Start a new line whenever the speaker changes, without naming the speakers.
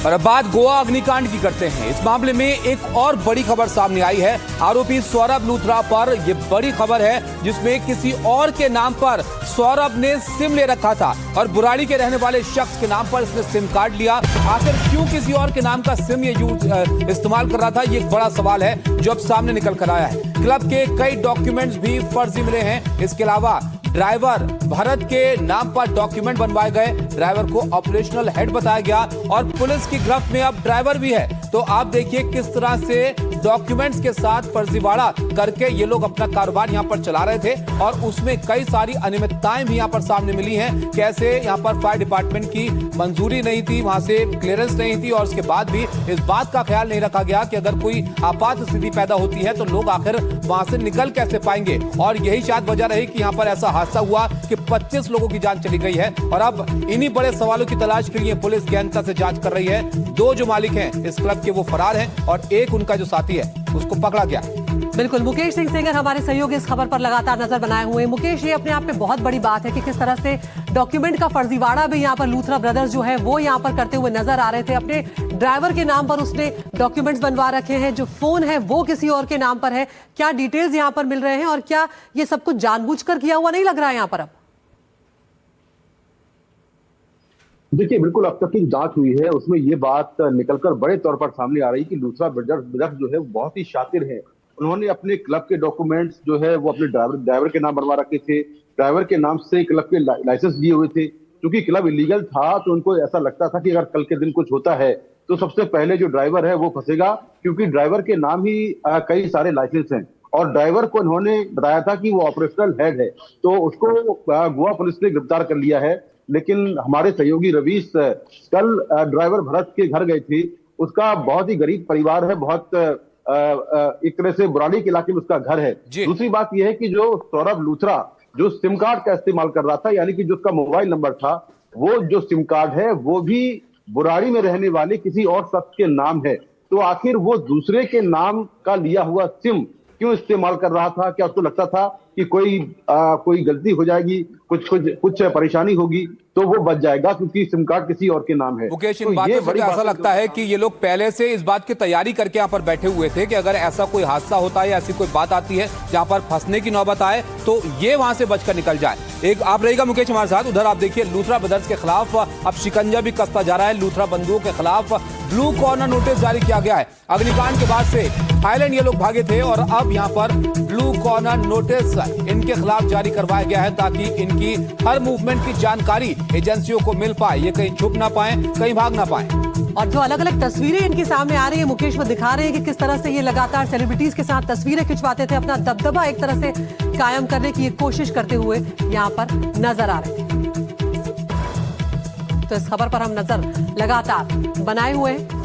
और अब बात गोवा अग्निकांड की करते हैं। इस मामले में एक और बड़ी खबर सामने आई है। आरोपी सौरभ लूथरा पर यह बड़ी खबर है, जिसमें किसी और के नाम पर सौरभ ने सिम ले रखा था और बुराड़ी के रहने वाले शख्स के नाम पर इसने सिम कार्ड लिया। आखिर क्यों किसी और के नाम का सिम ये इस्तेमाल कर रहा था, ये एक बड़ा सवाल है जो अब सामने निकल कर आया है। क्लब के कई डॉक्यूमेंट्स भी फर्जी मिले हैं। इसके अलावा ड्राइवर भरत के नाम पर डॉक्यूमेंट बनवाए गए, ड्राइवर को ऑपरेशनल हेड बताया गया और पुलिस की गिरफ्त में अब ड्राइवर भी है। तो आप देखिए किस तरह से डॉक्यूमेंट्स के साथ फर्जीवाड़ा करके ये लोग अपना कारोबार यहां पर चला रहे थे और उसमें कई सारी अनियमितताएं भी यहां पर सामने मिली हैं। कैसे यहां पर फायर डिपार्टमेंट की मंजूरी नहीं थी, वहां से क्लियरेंस नहीं थी और उसके बाद भी इस बात का ख्याल नहीं रखा गया कि अगर कोई आपात स्थिति पैदा होती है तो लोग आखिर वहां से निकल कैसे पाएंगे। और यही शायद वजह रही कि यहां पर ऐसा हादसा हुआ कि 25 लोगों की जान चली गई है। और अब इन्हीं बड़े सवालों की तलाश के लिए पुलिस गहनता से जांच कर रही है। 2 जो मालिक हैं इस क्लब के वो फरार हैं और एक उनका जो साथी है उसको पकड़ा गया।
बिल्कुल, मुकेश सिंह सेंगर हमारे सहयोगी इस खबर पर लगातार नजर बनाए हुए हैं। मुकेश, ये अपने आप में बहुत बड़ी बात है कि किस तरह से डॉक्यूमेंट का फर्जीवाड़ा भी यहाँ पर लूथरा ब्रदर्स जो है वो यहाँ पर करते हुए नजर आ रहे थे। अपने ड्राइवर के नाम पर उसने डॉक्यूमेंट्स बनवा रखे हैं, जो फोन है वो किसी और के नाम पर है। क्या डिटेल्स यहाँ पर मिल रहे हैं और क्या ये सब कुछ जानबूझकर किया हुआ नहीं लग रहा है यहाँ पर? अब
देखिए, बिल्कुल अब तक की जांच हुई है उसमें ये बात निकलकर बड़े तौर पर सामने आ रही है कि लूथरा ब्रदर्स जो है बहुत ही शातिर है। उन्होंने अपने क्लब के डॉक्यूमेंट्स जो है वो अपने ड्राइवर के नाम बनवा रखे थे। ड्राइवर के नाम से क्लब के लाइसेंस लिए हुए थे। क्योंकि क्लब इलीगल था तो उनको ऐसा लगता था कि अगर कल के दिन कुछ होता है तो सबसे पहले जो ड्राइवर है वो फंसेगा, क्योंकि ड्राइवर के नाम ही कई सारे लाइसेंस हैं। और ड्राइवर को उन्होंने बताया था कि वो ऑपरेशनल हेड है, तो उसको गोवा पुलिस ने गिरफ्तार कर लिया है। लेकिन हमारे सहयोगी रवीश कल ड्राइवर भरत के घर गए थे। उसका बहुत ही गरीब परिवार है, बहुत एक तरह से बुराड़ी के इलाके में उसका घर है। दूसरी बात यह है कि जो सौरभ लूथरा जो सिम कार्ड का इस्तेमाल कर रहा था, यानी कि जो उसका मोबाइल नंबर था, वो जो सिम कार्ड है वो भी बुराड़ी में रहने वाले किसी और शख्स के नाम है। तो आखिर वो दूसरे के नाम का लिया हुआ सिम क्यों इस्तेमाल कर रहा था? क्या उसको लगता था कि कोई गलती हो जाएगी, कुछ परेशानी होगी तो वो बच जाएगा क्योंकि सिम कार्ड किसी और के नाम है?
मुकेश, इन बातों से ऐसा लगता है कि ये लोग पहले से इस बात की तैयारी करके यहाँ पर बैठे हुए थे कि अगर ऐसा कोई हादसा होता है या ऐसी कोई बात आती है जहाँ पर फंसने की नौबत आए तो ये वहां से बचकर निकल जाए। एक आप रहेगा मुकेश हमारे साथ। उधर आप देखिए लूथरा ब्रदर्स के खिलाफ अब शिकंजा भी कसता जा रहा है। लूथरा बंधुओं के खिलाफ ब्लू कॉर्नर नोटिस जारी किया गया है। अग्निकांड के बाद से थाईलैंड ये लोग भागे थे और अब यहाँ पर ब्लू कॉर्नर नोटिस इनके खिलाफ जारी करवाया गया है ताकि इनकी हर मूवमेंट की जानकारी एजेंसियों को मिल पाए, ये कहीं छुप ना पाए, कहीं भाग ना पाए।
और जो अलग अलग तस्वीरें इनके सामने आ रही है मुकेश, वो दिखा रहे हैं कि किस तरह से ये लगातार सेलिब्रिटीज के साथ तस्वीरें खिंचवाते थे, अपना दबदबा एक तरह से कायम करने की कोशिश करते हुए यहाँ पर नजर आ रहे थे। तो इस खबर पर हम नजर लगातार बनाए हुए हैं।